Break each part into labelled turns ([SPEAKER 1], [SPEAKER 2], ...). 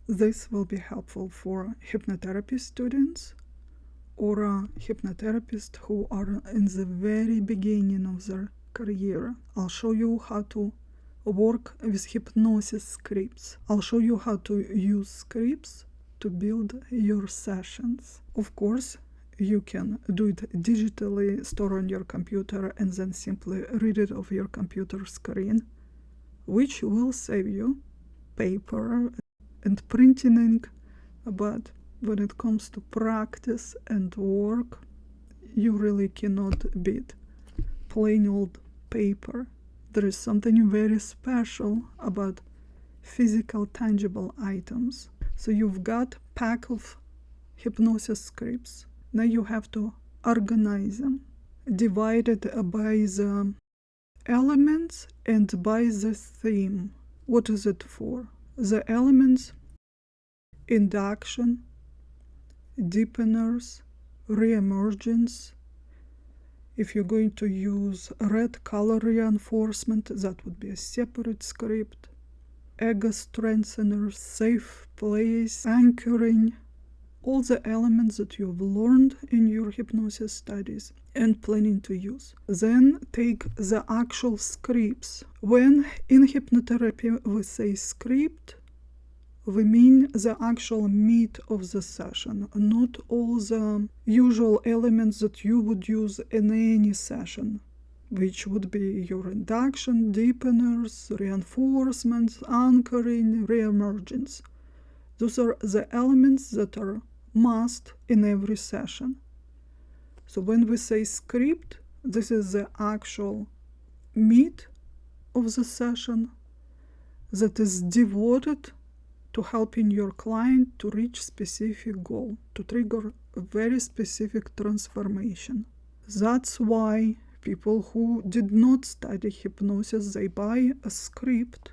[SPEAKER 1] This will be helpful for hypnotherapy students or hypnotherapists who are in the very beginning of their career. I'll show you how to work with hypnosis scripts. I'll show you how to use scripts to build your sessions. Of course, you can do it digitally, store on your computer, and then simply read it off your computer screen, which will save you paper and printing ink. But when it comes to practice and work, you really cannot beat plain old paper. There is something very special about physical, tangible items. So you've got a pack of hypnosis scripts. Now you have to organize them, divided by the elements and by the theme. What is it for? The elements: induction, deepeners, reemergence. If you're going to use red color reinforcement, that would be a separate script. Ego strengthener, safe place, anchoring, all the elements that you've learned in your hypnosis studies and planning to use. Then take the actual scripts. When in hypnotherapy we say script, we mean the actual meat of the session, not all the usual elements that you would use in any session, which would be your induction, deepeners, reinforcements, anchoring, reemergence. Those are the elements that are must in every session. So when we say script, this is the actual meat of the session that is devoted to helping your client to reach specific goal, to trigger a very specific transformation. That's why people who did not study hypnosis, they buy a script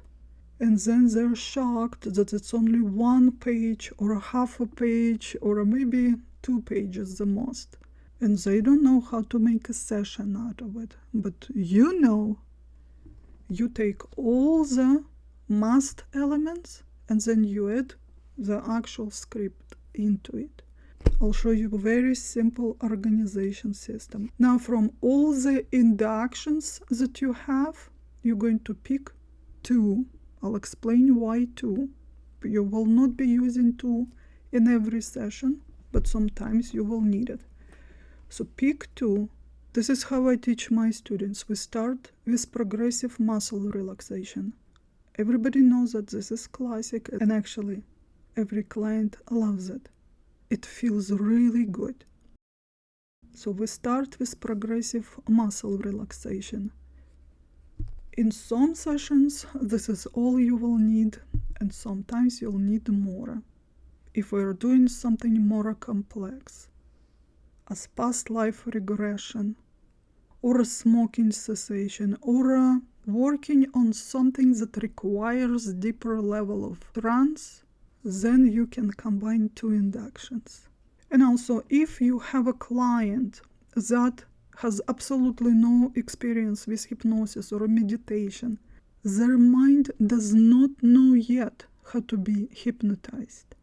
[SPEAKER 1] and then they're shocked that it's only 1 page or a half a page or maybe 2 pages the most. And they don't know how to make a session out of it. But you know, you take all the must elements and then you add the actual script into it. I'll show you a very simple organization system. Now, from all the inductions that you have, you're going to pick 2. I'll explain why 2. You will not be using 2 in every session, but sometimes you will need it. So pick 2. This is how I teach my students. We start with progressive muscle relaxation. Everybody knows that this is classic, and actually every client loves it. It feels really good. So we start with progressive muscle relaxation. In some sessions, this is all you will need, and sometimes you'll need more. If we're doing something more complex, as past life regression, or a smoking cessation, or working on something that requires deeper level of trance, then you can combine 2 inductions. And also, if you have a client that has absolutely no experience with hypnosis or meditation, their mind does not know yet how to be hypnotized.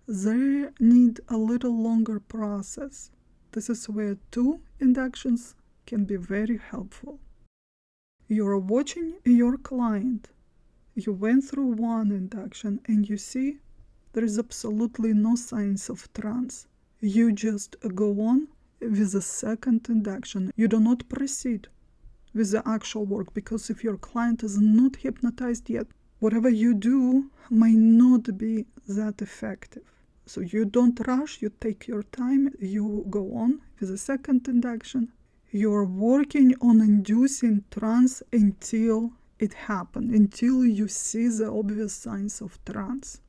[SPEAKER 1] They need a little longer process. This is where 2 inductions can be very helpful. You're watching your client. You went through 1 induction and you see there is absolutely no signs of trance. You just go on with the 2nd induction. You do not proceed with the actual work, because if your client is not hypnotized yet, whatever you do might not be that effective. So you don't rush, you take your time, you go on with the 2nd induction. You're working on inducing trance until it happens, until you see the obvious signs of trance.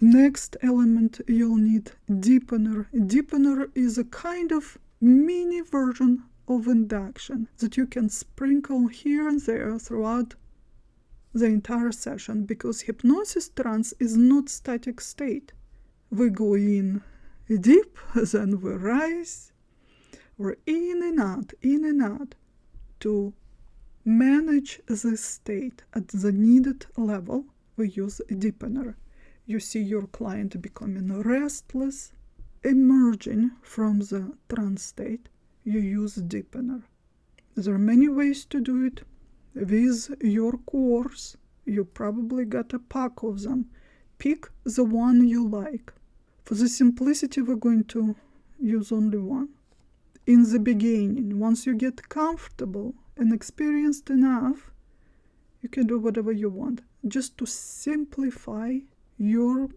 [SPEAKER 1] Next element, you'll need deepener. Deepener is a kind of mini version of induction that you can sprinkle here and there throughout the entire session, because hypnosis trance is not static state. We go in deep, then we rise. We're in and out. To manage this state at the needed level, we use a deepener. you see your client becoming restless, emerging from the trance state, you use Deepener. There are many ways to do it. With your course, you probably got a pack of them. Pick the one you like. For the simplicity, we're going to use only one. In the beginning, once you get comfortable and experienced enough, you can do whatever you want. Just to simplify your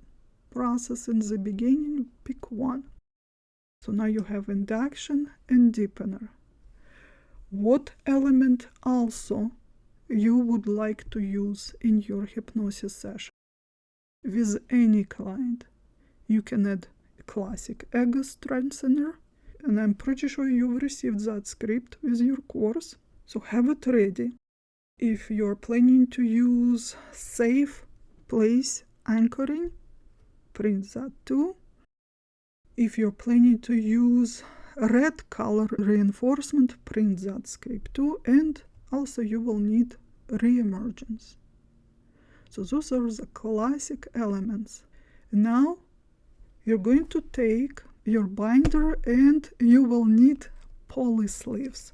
[SPEAKER 1] process in the beginning, pick one. So now you have Induction and Deepener. What element also you would like to use in your hypnosis session? With any client, you can add a classic ego strengthener, and I'm pretty sure you've received that script with your course, so have it ready. If you're planning to use safe place anchoring, print that too. If you're planning to use red color reinforcement, print that script too, and also you will need Reemergence. So those are the classic elements. Now you're going to take your binder and you will need poly sleeves.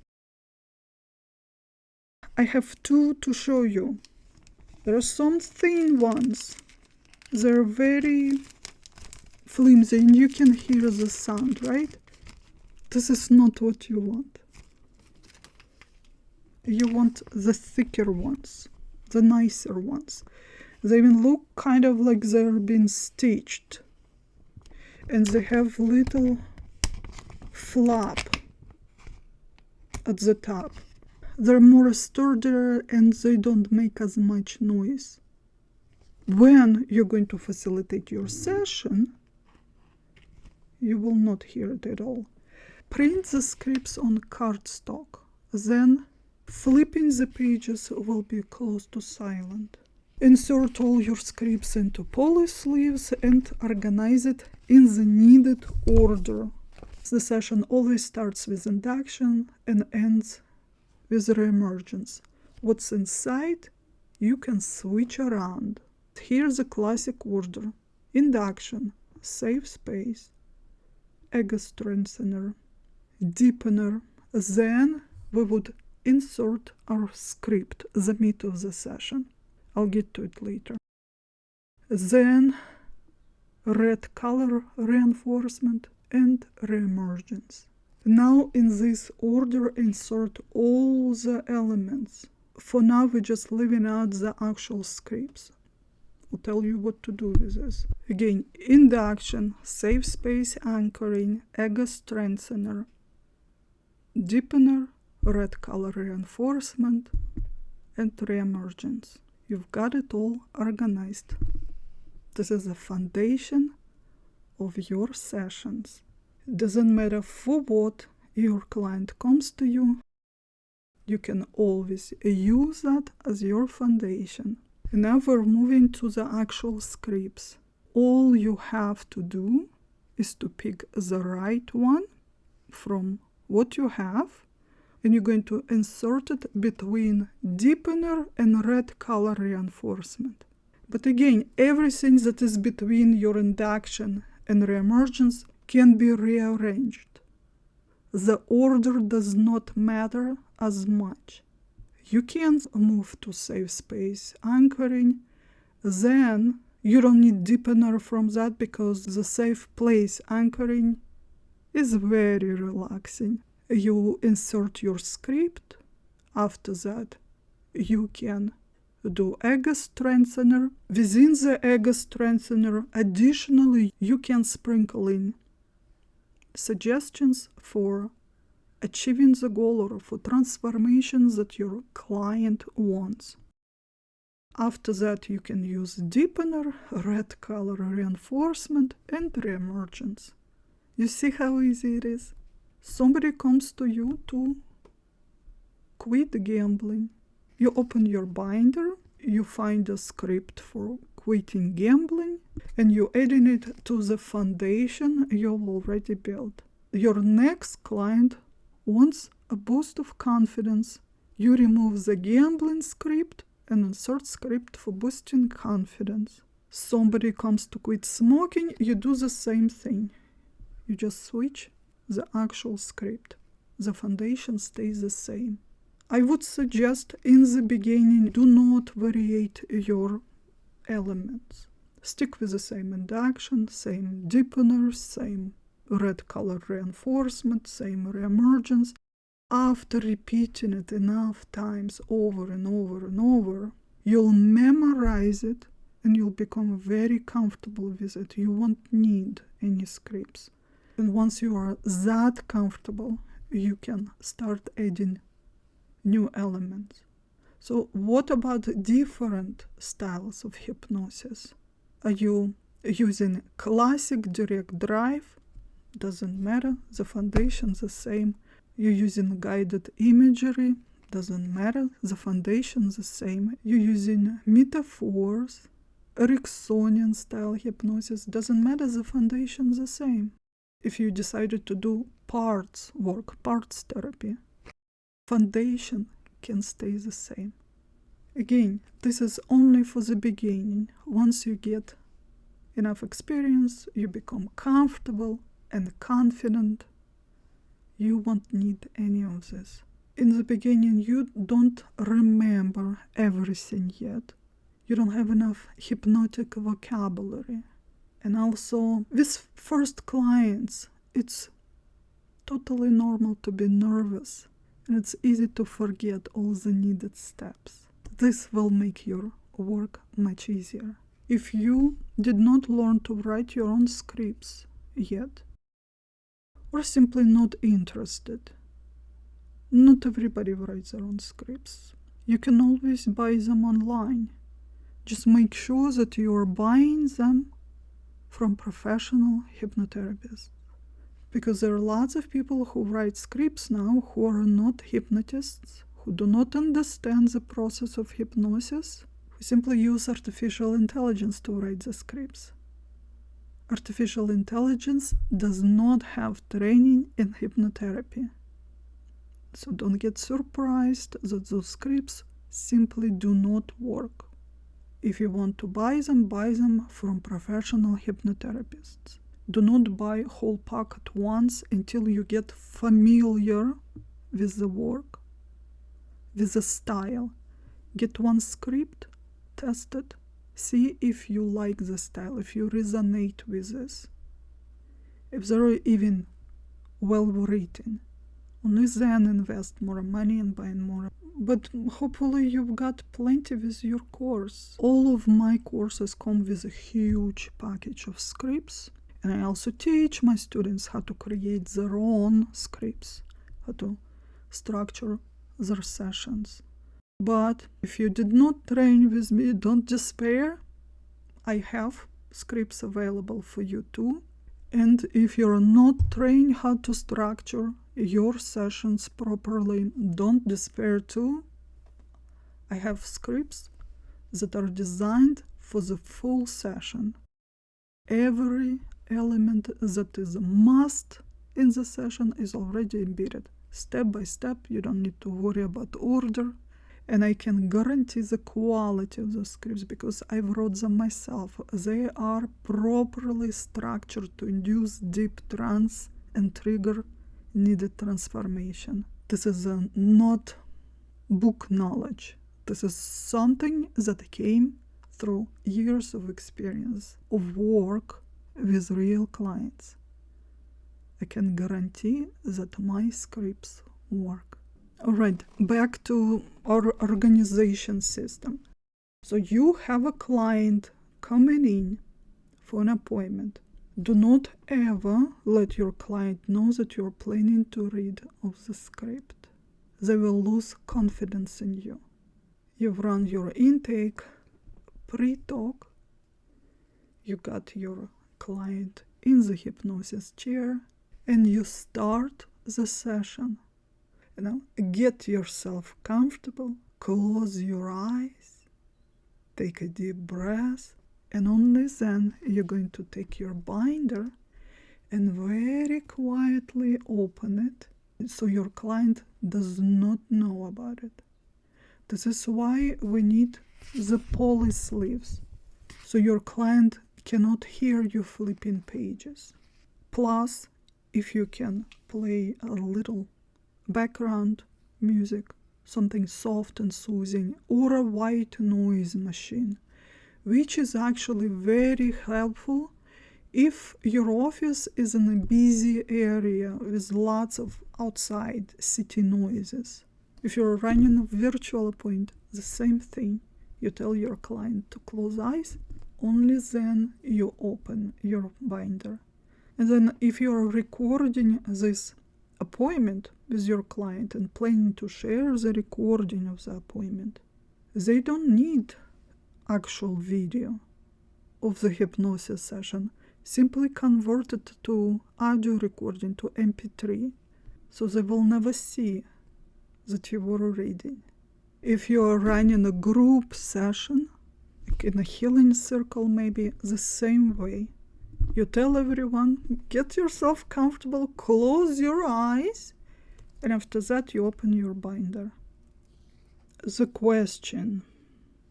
[SPEAKER 1] I have two to show you. There are some thin ones. They're very flimsy and you can hear the sound, right? This is not what you want. You want the thicker ones, the nicer ones. They even look kind of like they're being stitched. And they have little flap at the top. They're more sturdier and they don't make as much noise. When you're going to facilitate your session, you will not hear it at all. Print the scripts on cardstock. Then flipping the pages will be close to silent. Insert all your scripts into poly sleeves and organize it in the needed order. The session always starts with Induction and ends with Reemergence. What's inside, you can switch around. Here's the classic order. Induction, safe space, ego strengthener, Deepener. Then we would insert our script, the meat of the session. I'll get to it later. Then red color reinforcement and Reemergence. Now in this order insert all the elements. For now we're just leaving out the actual scripts. I'll tell you what to do with this. Again, Induction, safe space anchoring, ego strengthener, Deepener, red color reinforcement, and Reemergence. You've got it all organized. This is the foundation of your sessions. Doesn't matter for what your client comes to you, you can always use that as your foundation. And now we're moving to the actual scripts. All you have to do is to pick the right one from what you have, and you're going to insert it between Deepener and red color reinforcement. But again, everything that is between your Induction and Reemergence can be rearranged. The order does not matter as much. You can move to safe space anchoring, then you don't need Deepener from that because the safe place anchoring is very relaxing. You insert your script. After that, you can do ego strengthener. Within the ego strengthener, additionally, you can sprinkle in suggestions for achieving the goal or for transformations that your client wants. After that, you can use Deepener, red color reinforcement, and Reemergence. You see how easy it is? Somebody comes to you to quit gambling. You open your binder, you find a script for quitting gambling, and you're adding it to the foundation you've already built. Your next client wants a boost of confidence. You remove the gambling script and insert script for boosting confidence. somebody comes to quit smoking, you do the same thing. You just switch the actual script. The foundation stays the same. I would suggest in the beginning, do not variate your elements. Stick with the same induction, same deepener, same red color reinforcement, same reemergence. After repeating it enough times over and over and over, you'll memorize it and you'll become very comfortable with it. You won't need any scripts. And once you are that comfortable, you can start adding new elements. So what about different styles of hypnosis? Are you using classic direct drive? Doesn't matter, the foundation's the same. You're using guided imagery? Doesn't matter, the foundation's the same. You're using metaphors, Ericksonian style hypnosis? Doesn't matter, the foundation's the same. If you decided to do parts work, parts therapy, foundation can stay the same. Again, this is only for the beginning. Once you get enough experience, you become comfortable and confident, you won't need any of this. In the beginning, you don't remember everything yet. You don't have enough hypnotic vocabulary. And also, with first clients, it's totally normal to be nervous, and it's easy to forget all the needed steps. This will make your work much easier. If you did not learn to write your own scripts yet, or simply not interested, not everybody writes their own scripts. You can always buy them online. Just make sure that you are buying them from professional hypnotherapists. Because there are lots of people who write scripts now who are not hypnotists, who do not understand the process of hypnosis, who simply use artificial intelligence to write the scripts. Artificial intelligence does not have training in hypnotherapy. So don't get surprised that those scripts simply do not work. If you want to buy them from professional hypnotherapists. Do not buy whole pack at once until you get familiar with the work, with the style. Get one script, test it, see if you like the style, if you resonate with this. If they're even well written, only then invest more money and buy more. But hopefully you've got plenty with your course. All of my courses come with a huge package of scripts. And I also teach my students how to create their own scripts, how to structure their sessions. But if you did not train with me, don't despair. I have scripts available for you too. And if you're not trained how to structure your sessions properly, don't despair too. I have scripts that are designed for the full session. Every element that is a must in the session is already embedded. Step by step, you don't need to worry about order. And I can guarantee the quality of the scripts because I wrote them myself. They are properly structured to induce deep trance and trigger needed transformation. This is not book knowledge. This is something that came through years of experience of work with real clients. I can guarantee that my scripts work. All right, back to our organization system. So you have a client coming in for an appointment. Do not ever let your client know that you're planning to read of the script. They will lose confidence in you. You've run your intake, pre-talk. You got your client in the hypnosis chair, and you start the session. Get yourself comfortable, close your eyes, take a deep breath, and only then you're going to take your binder and very quietly open it so your client does not know about it. This is why we need the poly sleeves, so your client cannot hear you flipping pages. Plus, if you can play a little background music, something soft and soothing, or a white noise machine, which is actually very helpful if your office is in a busy area with lots of outside city noises. If you're running a virtual appointment, the same thing. You tell your client to close eyes, only then you open your binder. And then if you're recording this appointment with your client and planning to share the recording of the appointment, they don't need actual video of the hypnosis session. Simply convert it to audio recording, to MP3, so they will never see that you were reading. If you are running a group session, like in a healing circle maybe, the same way. You tell everyone, get yourself comfortable, close your eyes, and after that you open your binder. The question: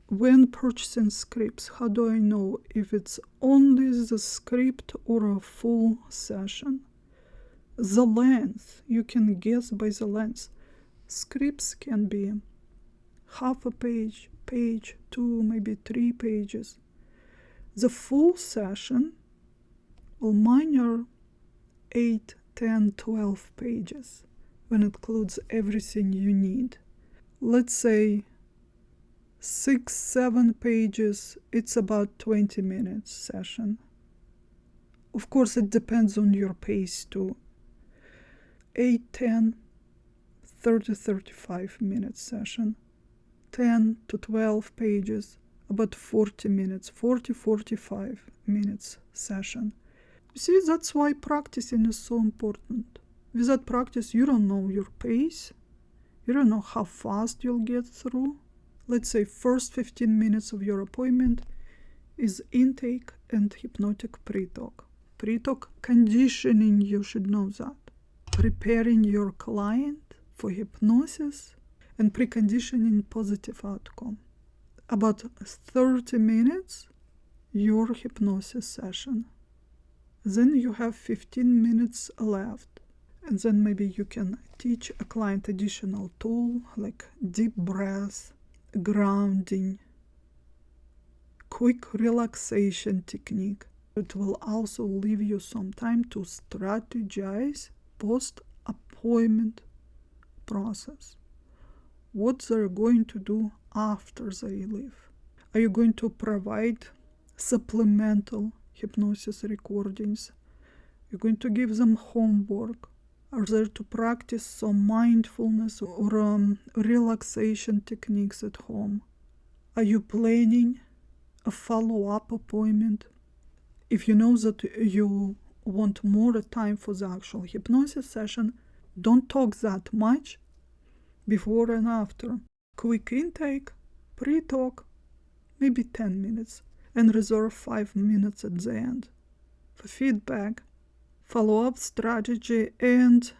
[SPEAKER 1] when purchasing scripts, how do I know if it's only the script or a full session? The length, you can guess by the length. Scripts can be half a page, page, 2, maybe 3 pages. The full session, well, mine are 8, 10, 12 pages, when it includes everything you need. Let's say 6, 7 pages, it's about 20 minutes session. Of course, it depends on your pace too. 8, 10, 30, 35 minutes session. 10 to 12 pages, about 40 minutes, 40, 45 minutes session. See, that's why practicing is so important. Without practice, you don't know your pace. You don't know how fast you'll get through. Let's say first 15 minutes of your appointment is intake and hypnotic pre-talk. Pre-talk conditioning, you should know that. Preparing your client for hypnosis and preconditioning positive outcome. About 30 minutes, your hypnosis session. Then you have 15 minutes left. And then maybe you can teach a client additional tool like deep breath, grounding, quick relaxation technique. It will also leave you some time to strategize post-appointment process. What they're going to do after they leave. Are you going to provide supplemental hypnosis recordings? You're going to give them homework. Are there to practice some mindfulness or relaxation techniques at home? Are you planning a follow-up appointment? If you know that you want more time for the actual hypnosis session, don't talk that much before and after. Quick intake, pre-talk, maybe 10 minutes, and reserve 5 minutes at the end for feedback, follow-up strategy, and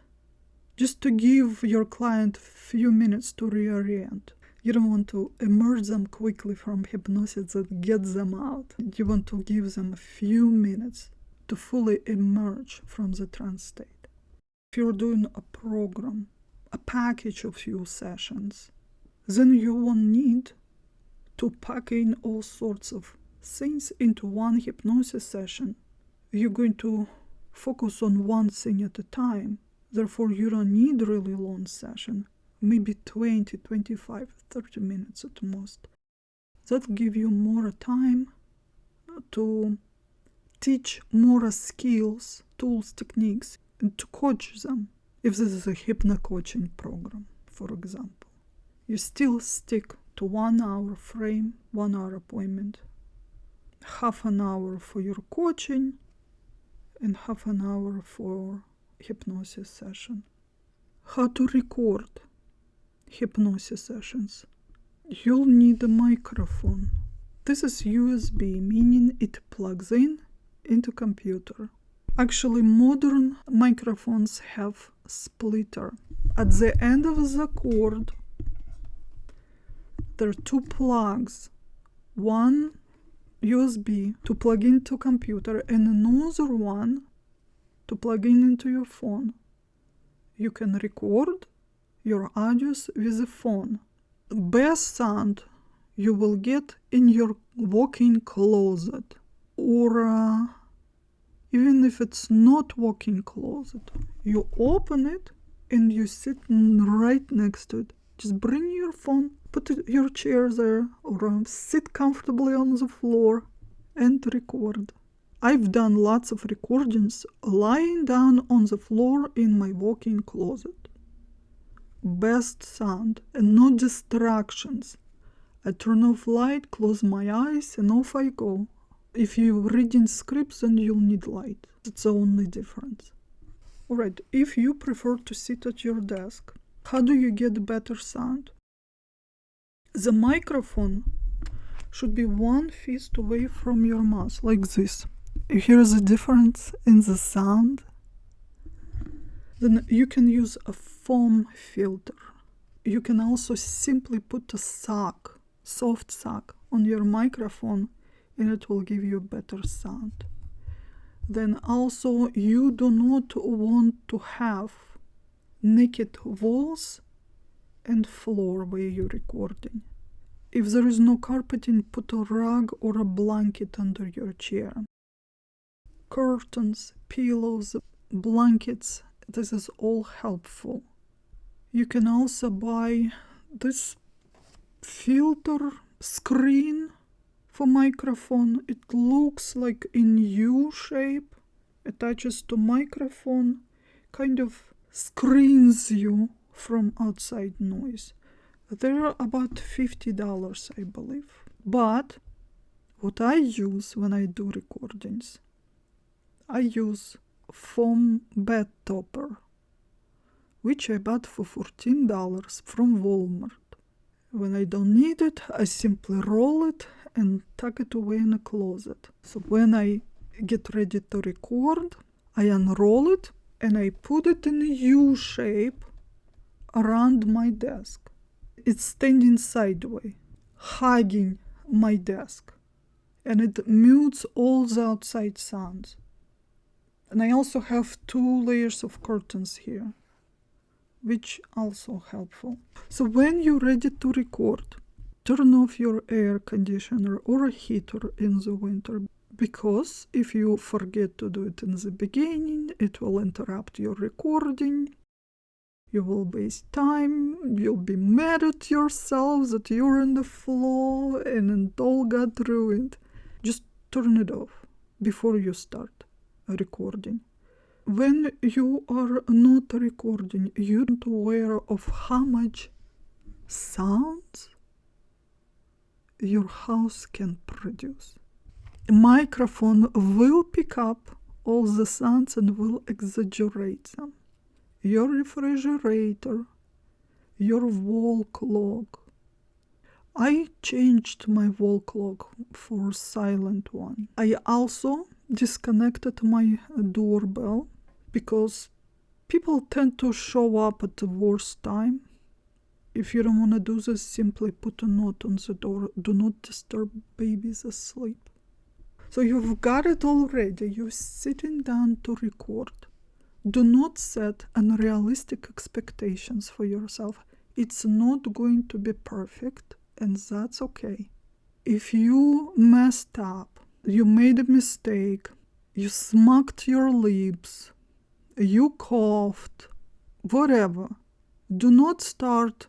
[SPEAKER 1] just to give your client a few minutes to reorient. You don't want to emerge them quickly from hypnosis that gets them out. You want to give them a few minutes to fully emerge from the trance state. If you're doing a program, a package of few sessions, then you won't need to pack in all sorts of things into one hypnosis session. You're going to focus on one thing at a time. Therefore, you don't need really long session, maybe 20, 25, 30 minutes at most. That give you more time to teach more skills, tools, techniques, and to coach them. If this is a hypno-coaching program, for example, you still stick to 1 hour frame, 1 hour appointment, half an hour for your coaching, and half an hour for hypnosis session. How to record hypnosis sessions? You'll need a microphone. This is USB, meaning it plugs in into computer. Actually, modern microphones have splitter. At the end of the cord, there are 2 plugs. One USB to plug into computer and another one to plug in into your phone. You can record your audios with a phone. Best sound you will get in your walk-in closet, or even if it's not walk-in closet, you open it and you sit right next to it. Just bring your phone, put your chair there, or sit comfortably on the floor and record. I've done lots of recordings lying down on the floor in my walk-in closet. Best sound and no distractions. I turn off light, close my eyes, and off I go. If you're reading scripts, then you'll need light. It's the only difference. Alright, if you prefer to sit at your desk, how do you get better sound? The microphone should be 1 fist away from your mouth, like this. You hear the difference in the sound? Then you can use a foam filter. You can also simply put a sock, soft sock, on your microphone and it will give you better sound. Then also you do not want to have naked walls and floor where you're recording. If there is no carpeting, put a rug or a blanket under your chair. Curtains, pillows, blankets, this is all helpful. You can also buy this filter screen for microphone. It looks like in U shape, attaches to microphone, kind of screens you from outside noise. They're about $50, I believe. But what I use when I do recordings, I use foam bed topper, which I bought for $14 from Walmart. When I don't need it, I simply roll it and tuck it away in a closet. So when I get ready to record, I unroll it and I put it in a U shape around my desk. It's standing sideways, hugging my desk, and it mutes all the outside sounds. And I also have 2 layers of curtains here, which also helpful. So when you're ready to record, turn off your air conditioner or a heater in the winter, because if you forget to do it in the beginning, it will interrupt your recording. You will waste time, you'll be mad at yourself that you're in the flow and it all got ruined. Just turn it off before you start recording. When you are not recording, you're not aware of how much sounds your house can produce. A microphone will pick up all the sounds and will exaggerate them. Your refrigerator, your wall clock. I changed my wall clock for a silent one. I also disconnected my doorbell because people tend to show up at the worst time. If you don't want to do this, simply put a note on the door. Do not disturb babies asleep. So you've got it already. You're sitting down to record. Do not set unrealistic expectations for yourself. It's not going to be perfect, and that's okay. If you messed up, you made a mistake, you smacked your lips, you coughed, whatever, do not start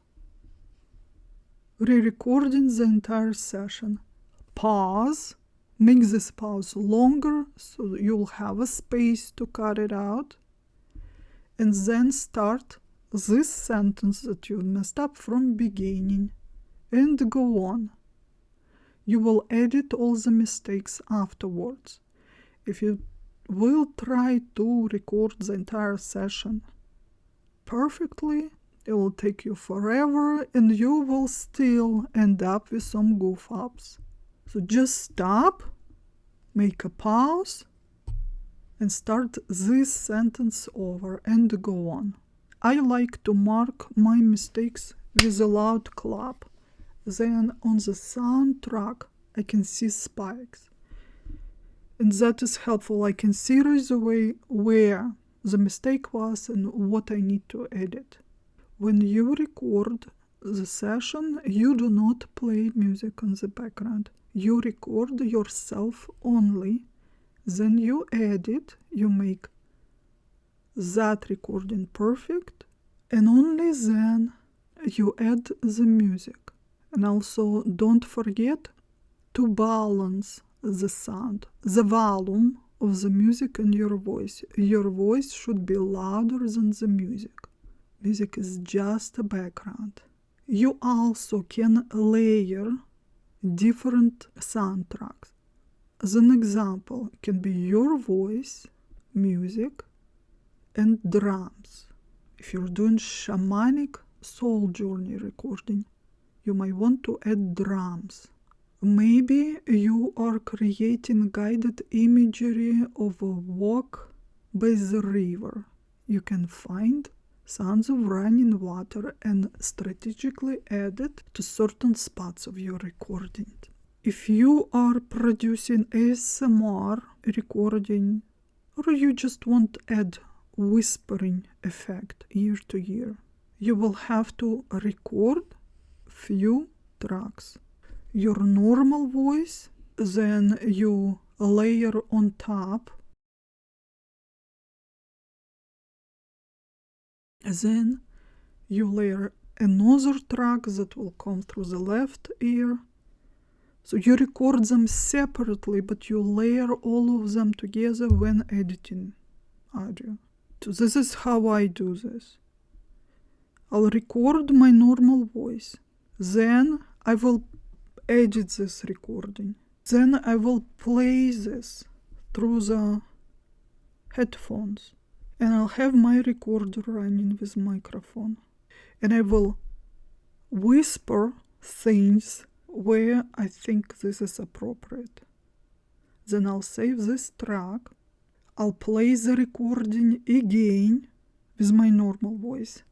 [SPEAKER 1] re-recording the entire session. Pause, make this pause longer so you'll have a space to cut it out, and then start this sentence that you messed up from beginning and go on. You will edit all the mistakes afterwards. If you will try to record the entire session perfectly, it will take you forever and you will still end up with some goof ups. So just stop, make a pause, and start this sentence over and go on. I like to mark my mistakes with a loud clap. Then on the soundtrack, I can see spikes. And that is helpful. I can see right away where the mistake was and what I need to edit. When you record the session, you do not play music on the background. You record yourself only. Then you edit, you make that recording perfect, and only then you add the music. And also don't forget to balance the sound, the volume of the music and your voice. Your voice should be louder than the music. Music is just a background. You also can layer different soundtracks. As an example, it can be your voice, music, and drums. If you're doing shamanic soul journey recording, you might want to add drums. Maybe you are creating guided imagery of a walk by the river. You can find sounds of running water and strategically add it to certain spots of your recording. If you are producing ASMR recording, or you just want to add whispering effect ear to ear, you will have to record few tracks. Your normal voice, then you layer on top, then you layer another track that will come through the left ear. So you record them separately, but you layer all of them together when editing audio. So this is how I do this. I'll record my normal voice. Then I will edit this recording. Then I will play this through the headphones. And I'll have my recorder running with microphone. And I will whisper things where I think this is appropriate. Then I'll save this track. I'll play the recording again with my normal voice.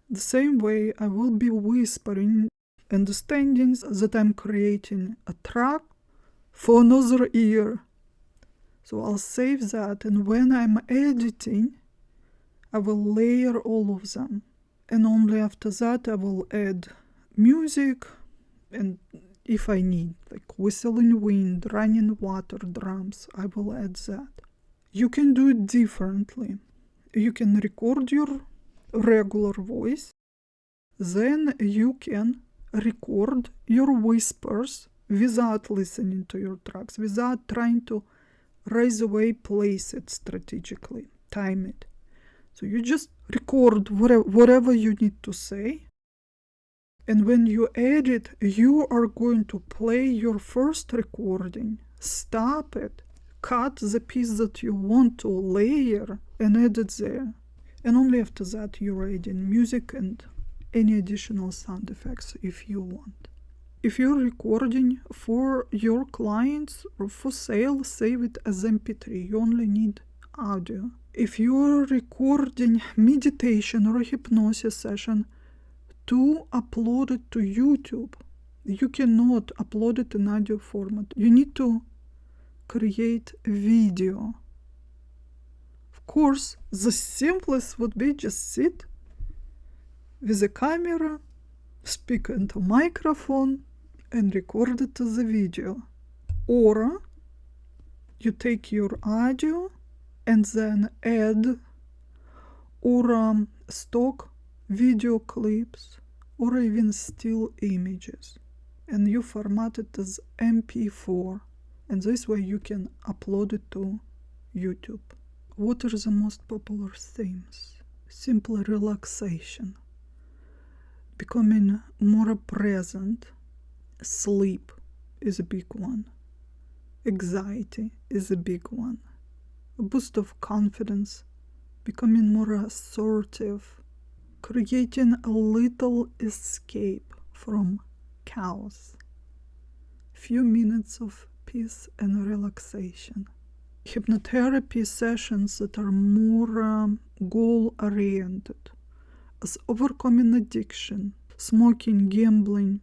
[SPEAKER 1] The same way I will be whispering, understanding that I'm creating a track for another ear. So I'll save that, and when I'm editing, I will layer all of them. And only after that I will add music, and if I need, like whistling wind, running water, drums, I will add that. You can do it differently. You can record your regular voice, then you can record your whispers without listening to your tracks, without trying to right away place it strategically, time it. So you just record whatever you need to say, and when you edit, you are going to play your first recording, stop it, cut the piece that you want to layer and edit there. And only after that you're adding music and any additional sound effects if you want. If you're recording for your clients or for sale, save it as MP3. You only need audio. If you're recording meditation or hypnosis session to upload it to YouTube, you cannot upload it in audio format. You need to create video. Of course, the simplest would be just sit with a camera, speak into microphone, and record it as a video. Or you take your audio and then add or stock video clips or even still images, and you format it as MP4, and this way you can upload it to YouTube. What are the most popular themes? Simply relaxation, becoming more present. Sleep is a big one. Anxiety is a big one. A boost of confidence, becoming more assertive, creating a little escape from chaos. Few minutes of peace and relaxation. Hypnotherapy sessions that are more goal-oriented, as overcoming addiction, smoking, gambling,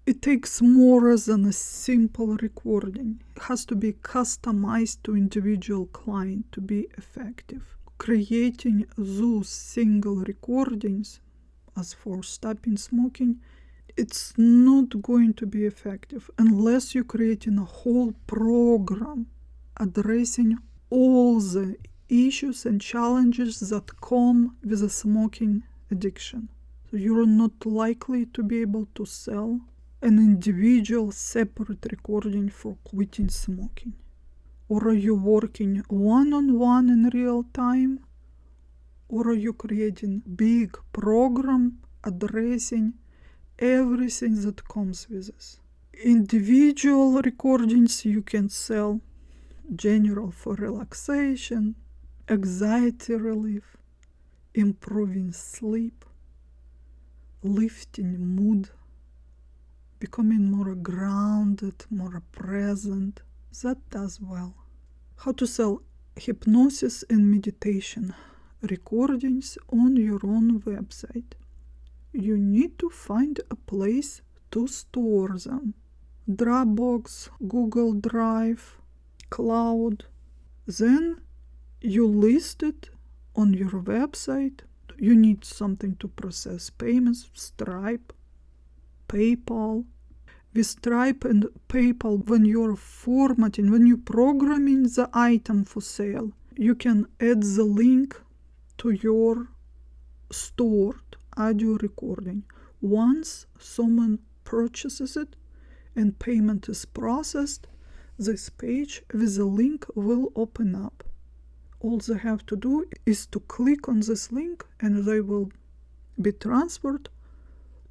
[SPEAKER 1] It takes more than a simple recording. It has to be customized to individual client to be effective. Creating those single recordings, as for stopping smoking, it's not going to be effective unless you're creating a whole program addressing all the issues and challenges that come with a smoking addiction. So you're not likely to be able to sell an individual separate recording for quitting smoking. Or are you working one-on-one in real time? Or are you creating big program addressing everything that comes with this? Individual recordings you can sell general for relaxation, anxiety relief, improving sleep, lifting mood, becoming more grounded, more present. That does well. How to sell hypnosis and meditation recordings on your own website. You need to find a place to store them. Dropbox, Google Drive, Cloud. Then you list it on your website. You need something to process payments, Stripe, PayPal. With Stripe and PayPal, when you're formatting, when you're programming the item for sale, you can add the link to your stored audio recording. Once someone purchases it and payment is processed, this page with the link will open up. All they have to do is to click on this link and they will be transferred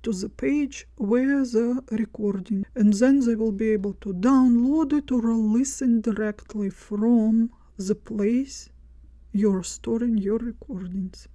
[SPEAKER 1] to the page where the recording, and then they will be able to download it or listen directly from the place you're storing your recordings.